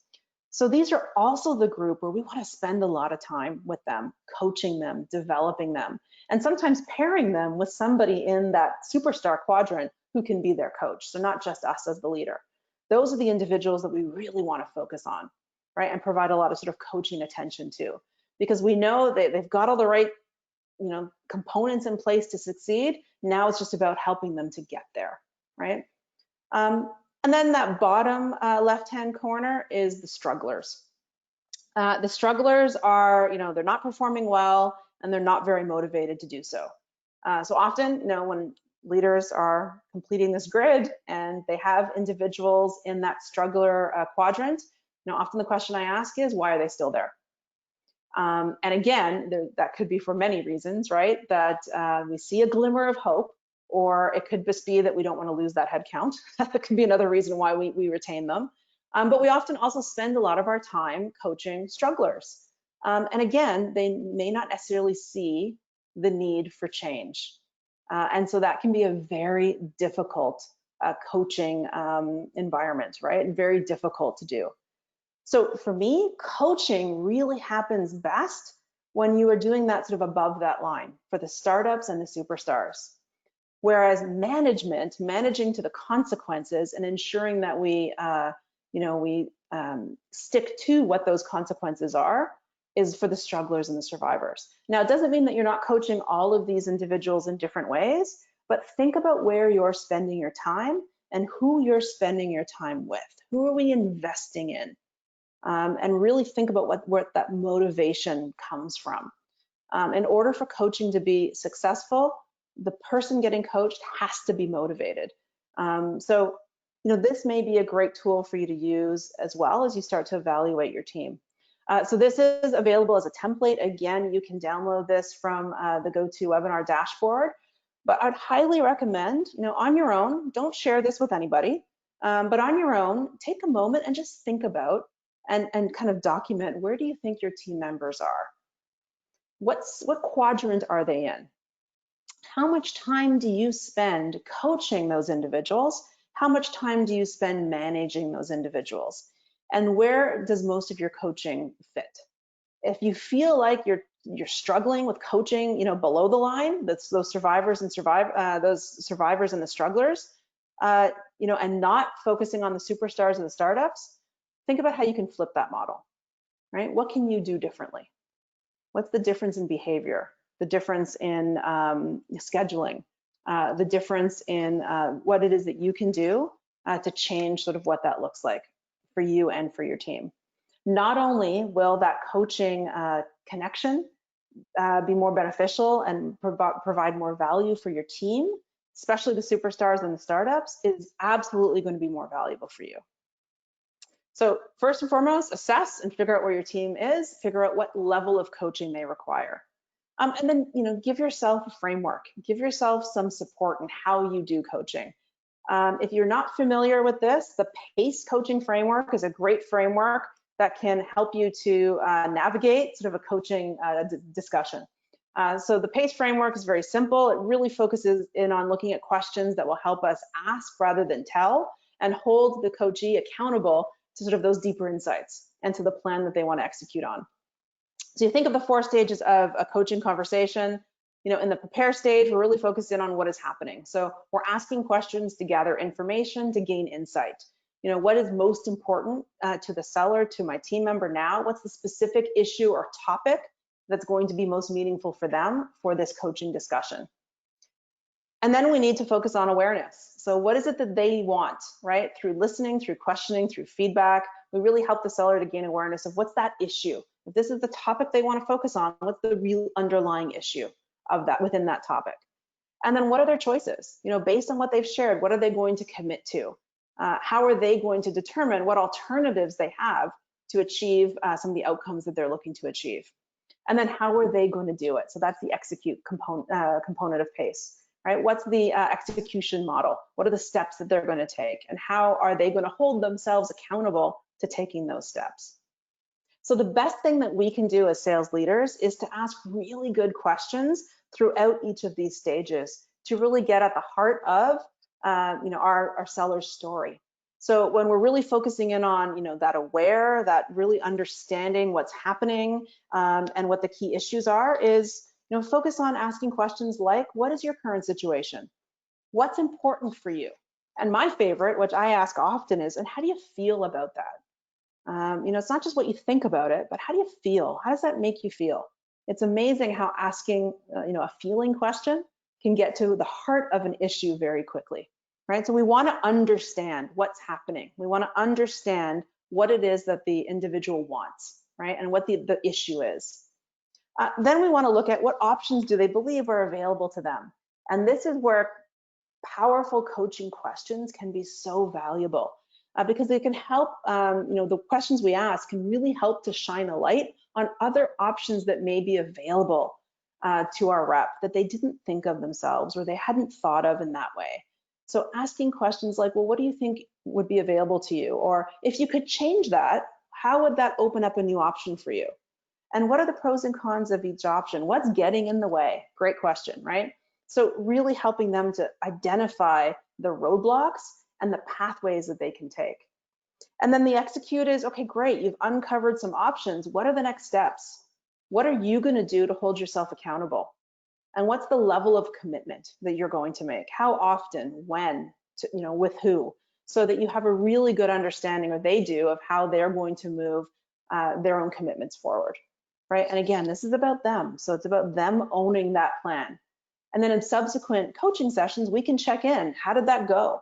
S2: So these are also the group where we want to spend a lot of time with them, coaching them, developing them, and sometimes pairing them with somebody in that superstar quadrant who can be their coach. So not just us as the leader. Those are the individuals that we really want to focus on, right? And provide a lot of sort of coaching attention to, because we know that they've got all the right, components in place to succeed. Now it's just about helping them to get there, right? And then that bottom left-hand corner is the strugglers. The strugglers are, they're not performing well and they're not very motivated to do so. So often, when leaders are completing this grid and they have individuals in that struggler quadrant, often the question I ask is, why are they still there? And again, that could be for many reasons, right? That we see a glimmer of hope, or it could just be that we don't want to lose that head count. That could be another reason why we retain them. But we often also spend a lot of our time coaching strugglers. And again, they may not necessarily see the need for change. And so that can be a very difficult coaching environment, right? And very difficult to do. So for me, coaching really happens best when you are doing that sort of above that line for the startups and the superstars. Whereas managing to the consequences and ensuring that we stick to what those consequences are, is for the strugglers and the survivors. Now, it doesn't mean that you're not coaching all of these individuals in different ways, but think about where you're spending your time and who you're spending your time with. Who are we investing in? And really think about where that motivation comes from. In order for coaching to be successful, the person getting coached has to be motivated. So this may be a great tool for you to use as well as you start to evaluate your team. So this is available as a template. Again, you can download this from the GoToWebinar dashboard, but I'd highly recommend, on your own, don't share this with anybody, but on your own, take a moment and just think about and kind of document, where do you think your team members are? What quadrant are they in? How much time do you spend coaching those individuals? How much time do you spend managing those individuals? And where does most of your coaching fit? If you feel like you're struggling with coaching, below the line, that's those survivors and the strugglers, and not focusing on the superstars and the startups, think about how you can flip that model, right? What can you do differently? What's the difference in behavior? The difference in scheduling? The difference in what it is that you can do to change sort of what that looks like for you and for your team. Not only will that coaching connection be more beneficial and provide more value for your team, especially the superstars and the startups, is absolutely going to be more valuable for you. So first and foremost, assess and figure out where your team is, figure out what level of coaching they require. And then, give yourself a framework, give yourself some support in how you do coaching. If you're not familiar with this, the PACE coaching framework is a great framework that can help you to navigate sort of a coaching discussion. So the PACE framework is very simple. It really focuses in on looking at questions that will help us ask rather than tell, and hold the coachee accountable to sort of those deeper insights and to the plan that they want to execute on. So you think of the 4 stages of a coaching conversation. In the prepare stage, we're really focused in on what is happening. So we're asking questions to gather information, to gain insight. What is most important to the seller, to my team member now? What's the specific issue or topic that's going to be most meaningful for them for this coaching discussion? And then we need to focus on awareness. So what is it that they want, right? Through listening, through questioning, through feedback, we really help the seller to gain awareness of what's that issue If this is the topic they want to focus on, what's the real underlying issue of that within that topic? And then what are their choices? Based on what they've shared, what are they going to commit to? How are they going to determine what alternatives they have to achieve some of the outcomes that they're looking to achieve? And then how are they going to do it? So that's the execute component of PACE, right? What's the execution model? What are the steps that they're going to take? And how are they going to hold themselves accountable to taking those steps? So the best thing that we can do as sales leaders is to ask really good questions throughout each of these stages to really get at the heart of our seller's story. So when we're really focusing in on that really understanding what's happening and what the key issues are, is focus on asking questions like, what is your current situation? What's important for you? And my favorite, which I ask often, is, and how do you feel about that? It's not just what you think about it, but how do you feel? How does that make you feel? It's amazing how asking a feeling question can get to the heart of an issue very quickly, right? So we want to understand what's happening. We want to understand what it is that the individual wants, right? And what the issue is. Then we want to look at what options do they believe are available to them. And this is where powerful coaching questions can be so valuable because they can help, the questions we ask can really help to shine a light on other options that may be available to our rep that they didn't think of themselves or they hadn't thought of in that way. So asking questions like, well, what do you think would be available to you? Or if you could change that, how would that open up a new option for you? And what are the pros and cons of each option? What's getting in the way? Great question, right? So really helping them to identify the roadblocks and the pathways that they can take. And then the execute is, okay, great, you've uncovered some options. What are the next steps? What are you going to do to hold yourself accountable? And what's the level of commitment that you're going to make? How often, when, with who? So that you have a really good understanding, or they do, of how they're going to move their own commitments forward, right? And again, this is about them. So it's about them owning that plan. And then in subsequent coaching sessions, we can check in. How did that go?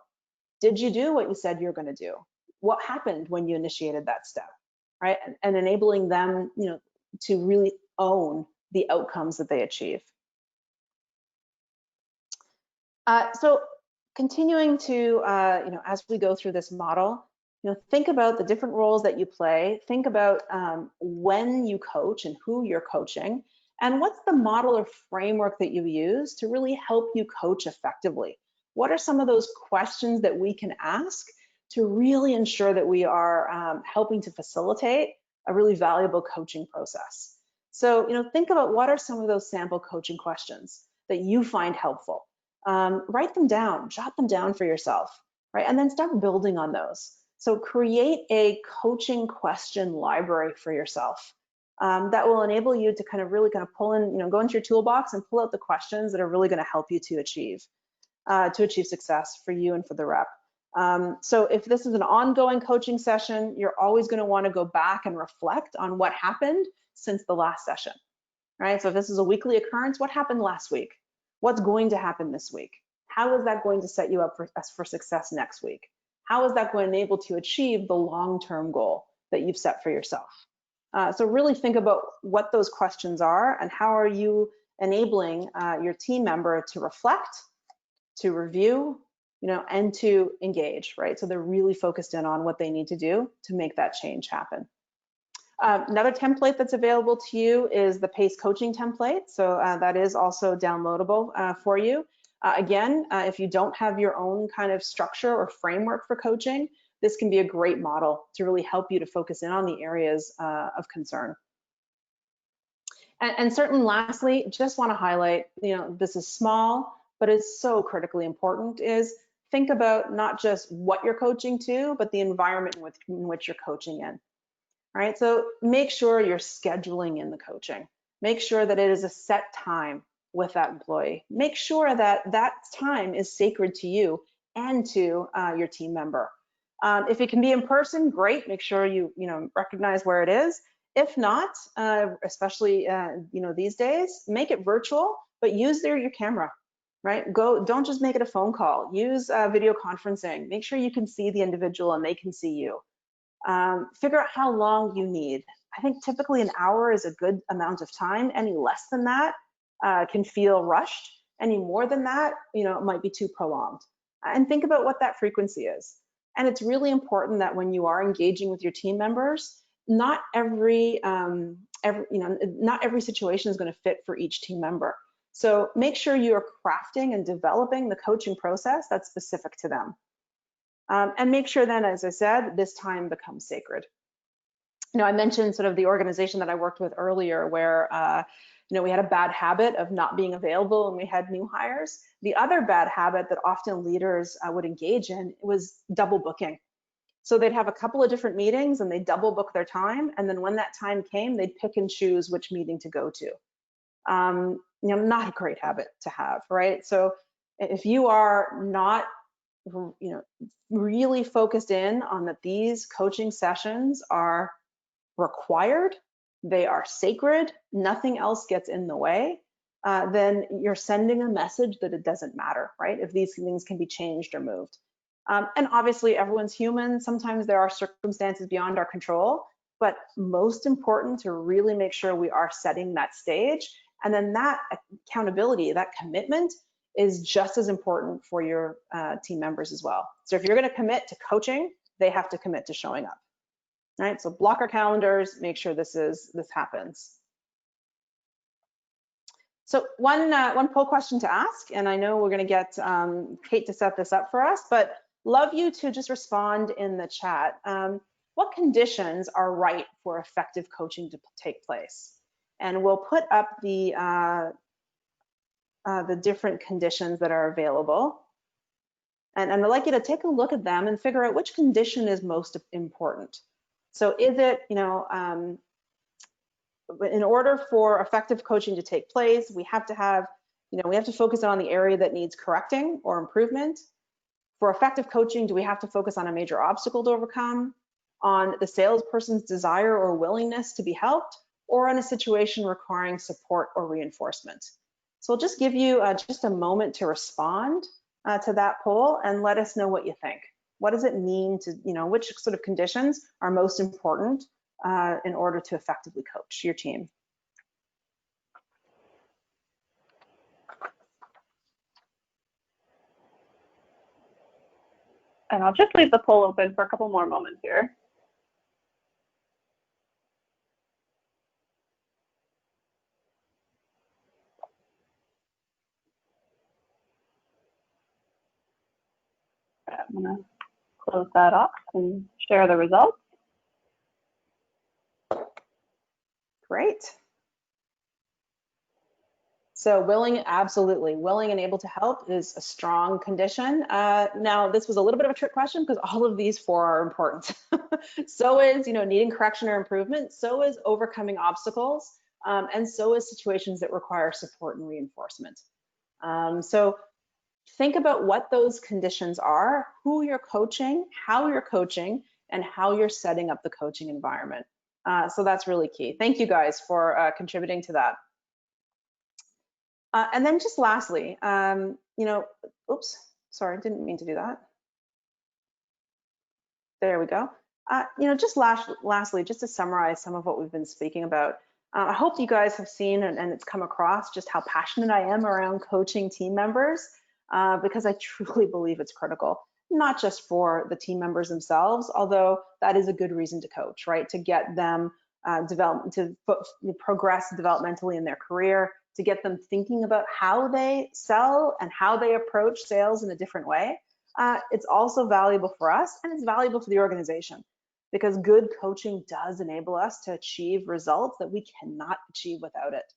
S2: Did you do what you said you're going to do? What happened when you initiated that step, right? And enabling them, to really own the outcomes that they achieve. So continuing to, as we go through this model, think about the different roles that you play. Think about when you coach and who you're coaching, and what's the model or framework that you use to really help you coach effectively. What are some of those questions that we can ask to really ensure that we are helping to facilitate a really valuable coaching process? So, think about what are some of those sample coaching questions that you find helpful. Write them down, jot them down for yourself, right? And then start building on those. So create a coaching question library for yourself that will enable you to really pull in, go into your toolbox and pull out the questions that are really going to help you to achieve success for you and for the rep. So if this is an ongoing coaching session, you're always going to want to go back and reflect on what happened since the last session, right? So if this is a weekly occurrence, what happened last week? What's going to happen this week? How is that going to set you up for success next week? How is that going to enable to achieve the long-term goal that you've set for yourself? So really think about what those questions are and how are you enabling your team member to reflect, to review, and to engage, right? So they're really focused in on what they need to do to make that change happen. Another template that's available to you is the PACE coaching template. So that is also downloadable for you. Again, if you don't have your own kind of structure or framework for coaching, this can be a great model to really help you to focus in on the areas of concern. And certainly lastly, just want to highlight, this is small, but it's so critically important, is think about not just what you're coaching to, but the environment in which you're coaching in. All right, so make sure you're scheduling in the coaching. Make sure that it is a set time with that employee. Make sure that that time is sacred to you and to your team member. If it can be in person, great. Make sure you recognize where it is. If not, especially these days, make it virtual, but use your camera, right? Don't just make it a phone call. Use video conferencing. Make sure you can see the individual and they can see you. Figure out how long you need. I think typically an hour is a good amount of time. Any less than that can feel rushed. Any more than that, you know, it might be too prolonged. And think about what that frequency is. And it's really important that when you are engaging with your team members, not every situation is going to fit for each team member. So make sure you are crafting and developing the coaching process that's specific to them. And make sure then, as I said, this time becomes sacred. You know, I mentioned sort of the organization that I worked with earlier where, you know, we had a bad habit of not being available when we had new hires. The other bad habit that often leaders would engage in was double booking. So they'd have a couple of different meetings and they'd double book their time. And then when that time came, they'd pick and choose which meeting to go to. You know, not a great habit to have, right? So if you are not, you know, really focused in on that these coaching sessions are required, they are sacred, nothing else gets in the way, then you're sending a message that it doesn't matter, right? If these things can be changed or moved. And obviously everyone's human. Sometimes there are circumstances beyond our control, but most important to really make sure we are setting that stage. And then that accountability, that commitment is just as important for your team members as well. So if you're going to commit to coaching, they have to commit to showing up. Right, so block our calendars, make sure this happens. So one poll question to ask, and I know we're going to get Kate to set this up for us, but love you to just respond in the chat. What conditions are right for effective coaching to take place? And we'll put up the different conditions that are available. And I'd like you to take a look at them and figure out which condition is most important. So is it, you know, in order for effective coaching to take place, we have to have, you know, we have to focus on the area that needs correcting or improvement. For effective coaching, do we have to focus on a major obstacle to overcome, on the salesperson's desire or willingness to be helped, or on a situation requiring support or reinforcement? So I'll just give you just a moment to respond to that poll and let us know what you think. What does it mean to, you know, which sort of conditions are most important in order to effectively coach your team?
S1: And I'll just leave the poll open for a couple more moments here. I'm going to close that off and share the results.
S2: Great. So willing, absolutely. Willing and able to help is a strong condition. Now, this was a little bit of a trick question because all of these four are important. So is, you know, needing correction or improvement. So is overcoming obstacles. And so is situations that require support and reinforcement. So think about what those conditions are, who you're coaching, how you're coaching, and how you're setting up the coaching environment. So that's really key. Thank you guys for contributing to that. And then just lastly, you know, oops, sorry, didn't mean to do that. There we go. You know, just lastly, just to summarize some of what we've been speaking about, I hope you guys have seen and it's come across just how passionate I am around coaching team members, because I truly believe it's critical, not just for the team members themselves, although that is a good reason to coach, right? To get them progress developmentally in their career, to get them thinking about how they sell and how they approach sales in a different way. It's also valuable for us and it's valuable for the organization because good coaching does enable us to achieve results that we cannot achieve without it.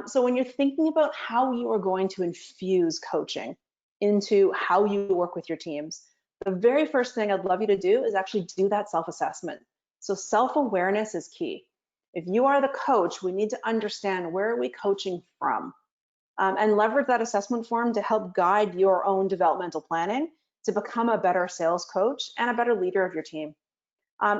S2: So when you're thinking about how you are going to infuse coaching into how you work with your teams, the very first thing I'd love you to do is actually do that self-assessment. So self-awareness is key. If you are the coach, we need to understand where are we coaching from and leverage that assessment form to help guide your own developmental planning to become a better sales coach and a better leader of your team.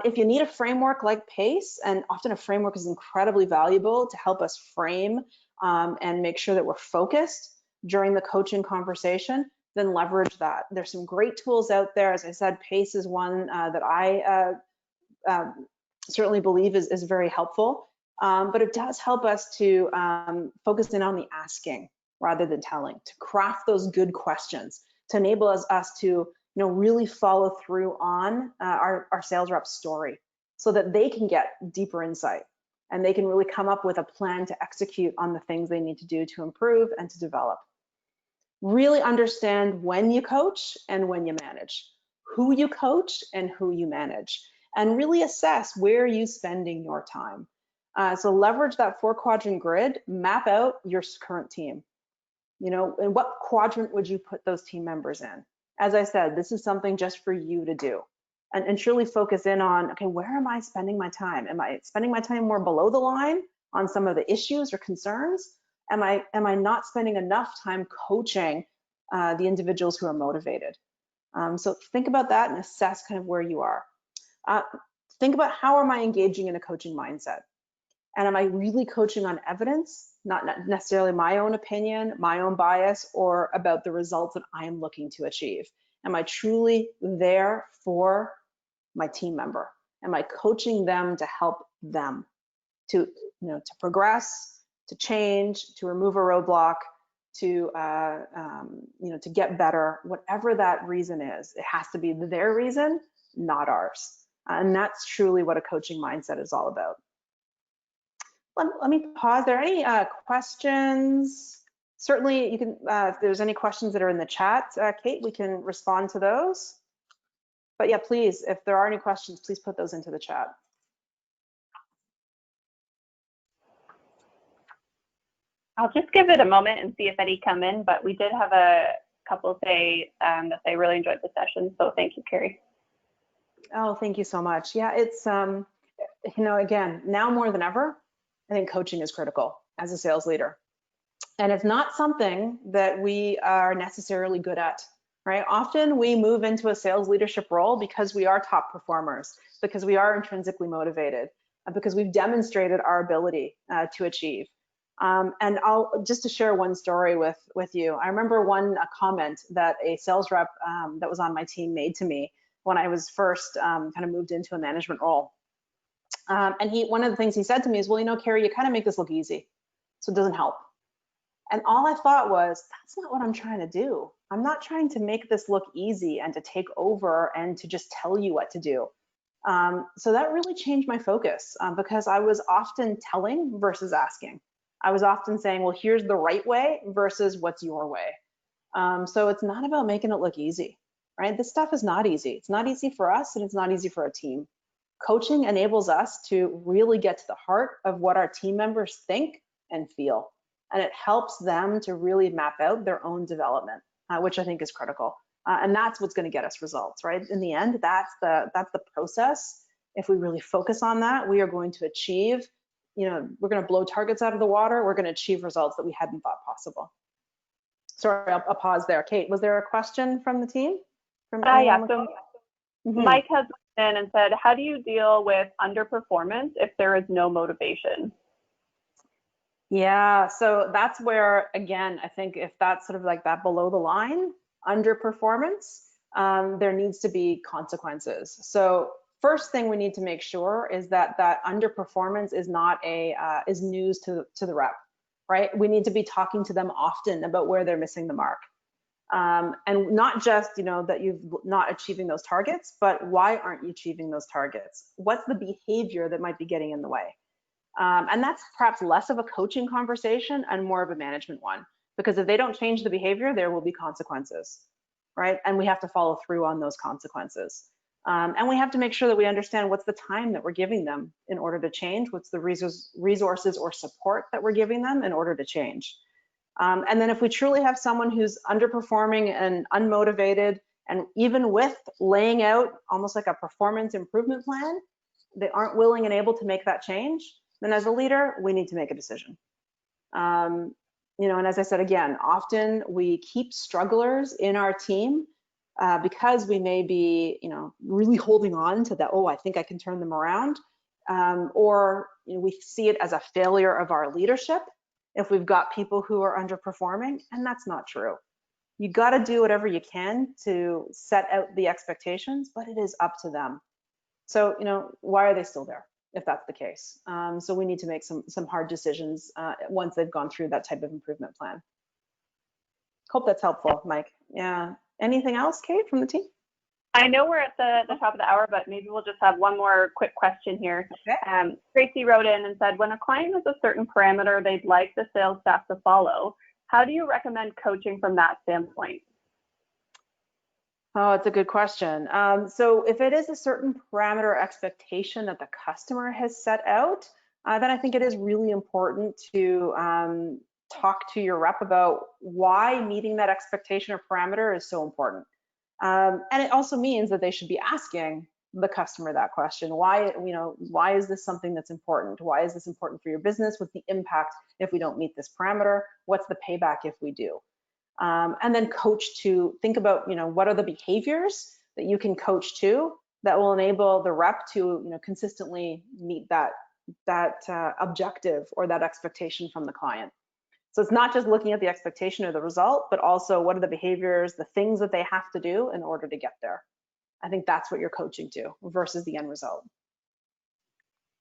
S2: If you need a framework like PACE, and often a framework is incredibly valuable to help us frame and make sure that we're focused during the coaching conversation, then leverage that. There's some great tools out there. As I said, PACE is one that I certainly believe is very helpful, but it does help us to focus in on the asking rather than telling, to craft those good questions, to enable us to really follow through on our sales rep story so that they can get deeper insight and they can really come up with a plan to execute on the things they need to do to improve and to develop. Really understand when you coach and when you manage, who you coach and who you manage, and really assess where you're spending your time. So leverage that 4-quadrant grid, map out your current team. In what quadrant would you put those team members in? As I said, this is something just for you to do. And truly focus in on, okay, where am I spending my time? Am I spending my time more below the line on some of the issues or concerns? Am I not spending enough time coaching the individuals who are motivated? So think about that and assess kind of where you are. Think about, how am I engaging in a coaching mindset? And am I really coaching on evidence, not necessarily my own opinion, my own bias, or about the results that I am looking to achieve? Am I truly there for my team member? Am I coaching them to help them to progress, to change, to remove a roadblock, to to get better? Whatever that reason is, it has to be their reason, not ours. And that's truly what a coaching mindset is all about. Let me pause. Are there any questions? Certainly, you can. If there's any questions that are in the chat, Kate, we can respond to those. But yeah, please, if there are any questions, please put those into the chat.
S1: I'll just give it a moment and see if any come in, but we did have a couple say that they really enjoyed the session. So thank you, Carrie.
S2: Oh, thank you so much. Yeah, it's, again, now more than ever, I think coaching is critical as a sales leader. And it's not something that we are necessarily good at, right? Often we move into a sales leadership role because we are top performers, because we are intrinsically motivated, because we've demonstrated our ability to achieve. And just to share one story with you. I remember one comment that a sales rep that was on my team made to me when I was first kind of moved into a management role. And one of the things he said to me is, well, Carrie, you kind of make this look easy, so it doesn't help. And all I thought was, that's not what I'm trying to do. I'm not trying to make this look easy and to take over and to just tell you what to do. So that really changed my focus because I was often telling versus asking. I was often saying, well, here's the right way versus what's your way. So it's not about making it look easy, right? This stuff is not easy. It's not easy for us and it's not easy for a team. Coaching enables us to really get to the heart of what our team members think and feel. And it helps them to really map out their own development, which I think is critical. And that's what's going to get us results, right? In the end, that's the process. If we really focus on that, we are going to achieve, we're going to blow targets out of the water. We're going to achieve results that we hadn't thought possible. Sorry, I'll pause there. Kate, was there a question from the team?
S1: Yeah, so Mike has in and said, how do you deal with underperformance if there is no motivation?
S2: Yeah, so that's where, again, I think if that's sort of like that below the line underperformance, there needs to be consequences. So first thing we need to make sure is that underperformance is not is news to the rep, right? We need to be talking to them often about where they're missing the mark. And not just, that you're not achieving those targets, but why aren't you achieving those targets? What's the behavior that might be getting in the way? And that's perhaps less of a coaching conversation and more of a management one, because if they don't change the behavior, there will be consequences, right? And we have to follow through on those consequences. And we have to make sure that we understand what's the time that we're giving them in order to change, what's the resources or support that we're giving them in order to change. And then if we truly have someone who's underperforming and unmotivated, and even with laying out almost like a performance improvement plan, they aren't willing and able to make that change, then as a leader, we need to make a decision. And as I said, again, often we keep strugglers in our team because we may be, really holding on to that, oh, I think I can turn them around. Or we see it as a failure of our leadership if we've got people who are underperforming, and that's not true. You got to do whatever you can to set out the expectations, but it is up to them. So, why are they still there? if that's the case. So we need to make some hard decisions once they've gone through that type of improvement plan. Hope that's helpful, Mike. Yeah. Anything else, Kate, from the team?
S1: I know we're at the top of the hour, but maybe we'll just have one more quick question here.
S2: Okay.
S1: Tracy wrote in and said, when a client has a certain parameter they'd like the sales staff to follow, how do you recommend coaching from that standpoint?
S2: Oh, it's a good question. So if it is a certain parameter or expectation that the customer has set out, then I think it is really important to talk to your rep about why meeting that expectation or parameter is so important. And it also means that they should be asking the customer that question. Why, why is this something that's important? Why is this important for your business? What's the impact if we don't meet this parameter? What's the payback if we do? And then coach to think about, what are the behaviors that you can coach to that will enable the rep to, consistently meet that objective or that expectation from the client. So it's not just looking at the expectation or the result, but also what are the behaviors, the things that they have to do in order to get there. I think that's what you're coaching to versus the end result.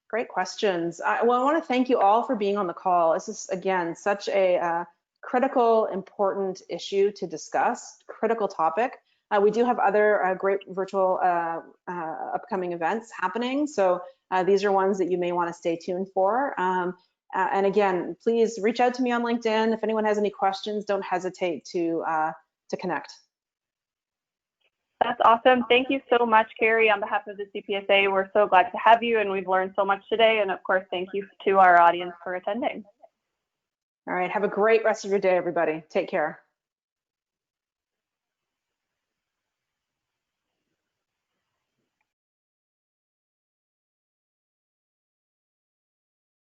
S2: Great questions. Well, I want to thank you all for being on the call. This is, again, such a critical, important issue to discuss, critical topic. We do have other great virtual upcoming events happening. So these are ones that you may want to stay tuned for. And again, please reach out to me on LinkedIn. If anyone has any questions, don't hesitate to connect.
S1: That's awesome. Thank you so much, Carrie. On behalf of the CPSA, we're so glad to have you, and we've learned so much today. And of course, thank you to our audience for attending.
S2: All right, have a great rest of your day, everybody. Take care.